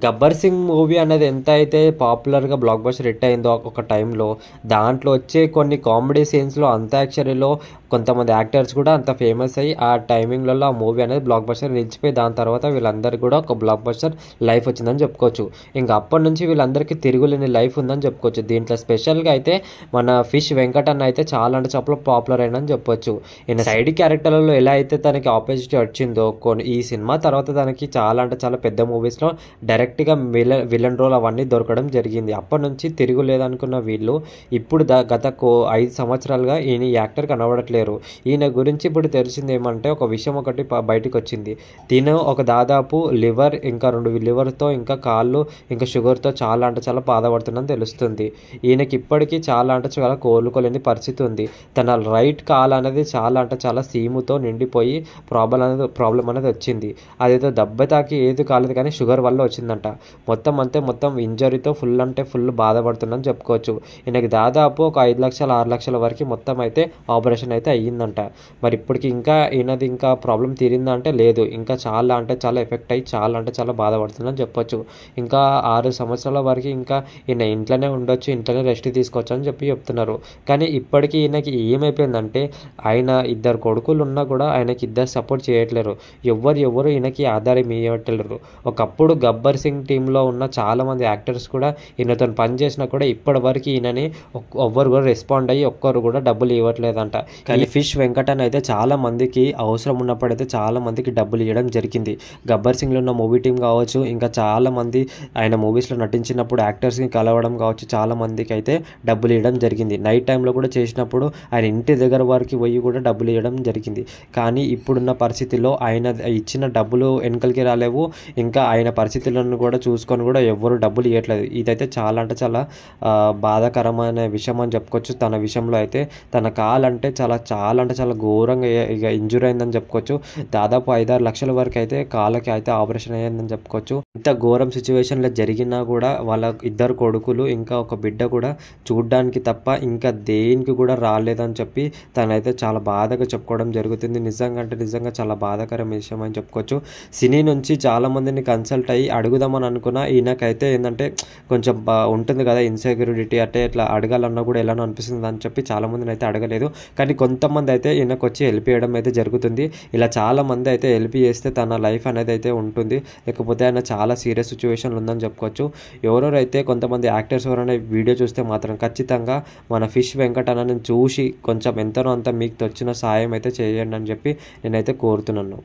Gabbar Singh movie అనేది ఎంత అయితే పాపులర్గా బ్లాక్ బస్టర్ హిట్ అయిందో ఒక టైంలో, దాంట్లో వచ్చే కొన్ని కామెడీ సీన్స్లో అంత్యాక్షరిలో కొంతమంది యాక్టర్స్ కూడా అంత ఫేమస్ అయ్యి ఆ టైమింగ్లలో ఆ మూవీ అనేది బ్లాక్ బస్టర్ నిలిచిపోయి దాని తర్వాత వీళ్ళందరికీ కూడా ఒక బ్లాక్ బస్టర్ లైఫ్ వచ్చిందని చెప్పుకోవచ్చు. ఇంకా అప్పటి నుంచి వీళ్ళందరికీ తిరుగులేని లైఫ్ ఉందని చెప్పుకోవచ్చు. దీంట్లో స్పెషల్గా అయితే మన ఫిష్ వెంకట్ అన్న అయితే చాలా అంటే చాలా పాపులర్ అయినని చెప్పొచ్చు. ఈయన సైడ్ క్యారెక్టర్లలో ఎలా అయితే తనకి ఆపోజిట్ వచ్చిందో ఈ సినిమా తర్వాత తనకి చాలా అంటే చాలా పెద్ద మూవీస్లో డైరెక్ట్గా విలన్ రోల్ అవన్నీ దొరకడం జరిగింది. అప్పటి నుంచి తిరుగులేదనుకున్న వీళ్ళు ఇప్పుడు గత 5 సంవత్సరాలుగా ఈయన యాక్టర్ కనబడట్లేరు. ఈయన గురించి ఇప్పుడు తెలిసింది ఏమంటే ఒక విషయం ఒకటి బయటకు వచ్చింది. తిను ఒక దాదాపు లివర్ ఇంకా 2 లివర్తో ఇంకా కాళ్ళు ఇంకా షుగర్తో చాలా అంటే చాలా బాధపడుతుందని తెలుస్తుంది. ఈయనకి ఇప్పటికీ చాలా అంటే చాలా కోలుకోలేని పరిస్థితి ఉంది. తన రైట్ కాల్ అనేది చాలా అంటే చాలా సీముతో నిండిపోయి ప్రాబ్లం అనేది వచ్చింది. అదేదో దెబ్బ తాకి ఏది కాలేదు కానీ షుగర్ వల్ల వచ్చిందంట. మొత్తం ఇంజరీతో ఫుల్ అంటే ఫుల్ బాధపడుతుందని చెప్పుకోవచ్చు. ఈయనకి దాదాపు ఒక 5 లక్షల 6 లక్షల వరకు మొత్తం అయితే ఆపరేషన్ అయితే అయ్యిందంట. మరి ఇప్పటికి ఇంకా ఈయనది ఇంకా ప్రాబ్లం తీరిందా అంటే లేదు, ఇంకా చాలా అంటే చాలా ఎఫెక్ట్ అయ్యి చాలా అంటే చాలా బాధపడుతుందని చెప్పొచ్చు. ఇంకా 6 సంవత్సరాల వరకు ఇంకా ఈయన ఇంట్లోనే ఉండొచ్చు, ఇంట్లోనే రెస్ట్ తీసుకోవచ్చు అని చెప్తున్నారు. కానీ ఇప్పటికీ ఈయనకి ఏమైపోయిందంటే ఆయన 2 కొడుకులు ఉన్నా కూడా ఆయనకి 2 సపోర్ట్ చేయట్లేరు. ఎవరు ఈయనకి ఆధారం ఇవ్వట్లేరు. ఒకప్పుడు గబ్బర్ సింగ్ టీంలో ఉన్న చాలామంది యాక్టర్స్ కూడా ఈయనతో పనిచేసినా కూడా ఇప్పటి వరకు ఈయనని ఎవ్వరు కూడా రెస్పాండ్ అయ్యి ఒక్కరు కూడా డబ్బులు ఇవ్వట్లేదంట. కానీ ఫిష్ వెంకటన్ అయితే చాలా మందికి అవసరం ఉన్నప్పుడైతే చాలా మందికి డబ్బులు ఇవ్వడం జరిగింది. గబ్బర్ సింగ్లో ఉన్న మూవీ టీం కావచ్చు, ఇంకా చాలా మంది ఆయన మూవీస్లో నటించినప్పుడు యాక్టర్స్ని కలవడం కావచ్చు, చాలా మందికి అయితే డబ్బులు ఇవ్వడం జరిగింది. నైట్ టైంలో కూడా చేసినప్పుడు ఆయన ఇంటి దగ్గర వారికి పోయి కూడా డబ్బులు ఇవ్వడం జరిగింది. కానీ ఇప్పుడున్న పరిస్థితిలో ఆయన ఇచ్చిన డబ్బులు వెనకలికి రాలేవు, ఇంకా ఆయన పరిస్థితులను కూడా చూసుకొని కూడా ఎవ్వరు డబ్బులు ఇవ్వట్లేదు. ఇదైతే చాలా అంటే చాలా బాధాకరమైన విషయం అని చెప్పుకోవచ్చు. తన విషయంలో అయితే తన కాలు అంటే చాలా అంటే చాలా ఘోరంగా ఇక ఇంజూరీ అయిందని చెప్పుకోవచ్చు. దాదాపు 5-6 లక్షల వరకు అయితే కాళ్ళకి అయితే ఆపరేషన్ అయ్యిందని చెప్పుకోవచ్చు. ఇంత ఘోరం సిచ్యువేషన్లో జరిగినా కూడా వాళ్ళ 2 కొడుకులు ఇంకా ఒక బిడ్డ కూడా చూడ్డానికి తప్ప ఇంకా దేనికి కూడా రాలేదని చెప్పి తనైతే చాలా బాధగా చెప్పుకోవడం జరుగుతుంది. నిజంగా చాలా బాధాకరం విషయం అని చెప్పుకోవచ్చు. సినీ నుంచి చాలా మందిని కన్సల్ట్ అయ్యి అడుగుదామని అనుకున్నా ఈయనకైతే ఏంటంటే కొంచెం ఉంటుంది కదా ఇన్సెక్యూరిటీ, అంటే ఇట్లా అడగాలన్నా కూడా ఎలానో అనిపిస్తుంది అని చెప్పి చాలా మందిని అయితే అడగలేదు. కానీ కొంతమంది అయితే ఈయనకు వచ్చి హెల్ప్ చేయడం అయితే జరుగుతుంది. ఇలా చాలా మంది అయితే హెల్ప్ చేస్తే తన లైఫ్ అనేది అయితే ఉంటుంది, లేకపోతే ఆయన చాలా సీరియస్ సిచ్యువేషన్లు ఉందని చెప్పుకోవచ్చు. ఎవరెవరైతే కొంతమంది యాక్టర్స్ ఎవరైనా వీడియో చూస్తే మాత్రం ఖచ్చితంగా మన ఫిష్ వెంకట్ అన్నని చూసి కొంచెం ఎంతనో అంత మీకు వచ్చిన సాయం అయితే చేయండి అని చెప్పి నేనైతే కోరుతున్నాను.